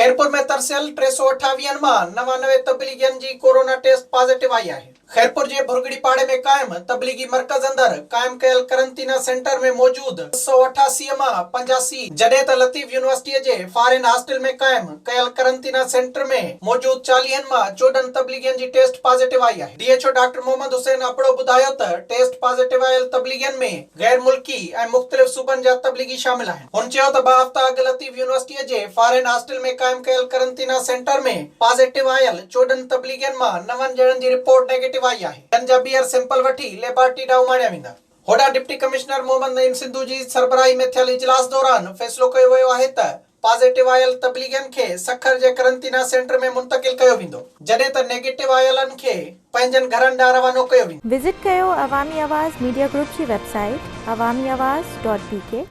खैरपुर में तरसियल 328 मां 99 तबलीगियन जी corona taste positive आई है। खैरपुर जे भुरगड़ी पाड़े में कायम तबलीगी मरकज अंदर कायम कयल करंटीना सेंटर में मौजूद 188 मां 85 जडे त लतीफ यूनिवर्सिटी जे फॉरेन हॉस्टल में कायम कयल करंटीना सेंटर में मौजूद 40 मां 14 तबलीगियन जी टेस्ट पॉजिटिव आई है। डीएचओ डॉक्टर मोहम्मद हुसैन अपड़ो बुधायो त टेस्ट पॉजिटिव आयल तबलीगियन में गैर मुल्की ऐं मुख्तलिफ सूबन जा तबलीगी शामिल आहिनि। हुन चयो त 2 हफ़्ता अॻु लतीफ यूनिवर्सिटी जे फॉरेन हॉस्टल में कायम कयल करंटीना सेंटर में पॉजिटिव आयल 14 तबलीगियन मां 9 ॼणनि जी रिपोर्ट नेगेटिव आई आहे। जंहिंजा ॿीहर सैंपल वठी लेबोरेटरी ॾांहुं माणिया वेंदा। होॾां डिप्टी कमिश्नर मोहम्मद नईम सिंधु जी सरबराही में थियल इजलास दौरान फैसलो कयो वियो आहे त पॉजिटिव आयल तबलीगियन खे सखर जे करंटीना सेंटर में मुंतकिल कयो वेंदो, जॾहिं त नेगेटिव आयलनि खे पंहिंजनि घरनि ॾांहुं रवानो कयो वेंदो। विजिट कयो अवामी आवाज़ मीडिया ग्रुप जी वेबसाइट awamiawaz.pk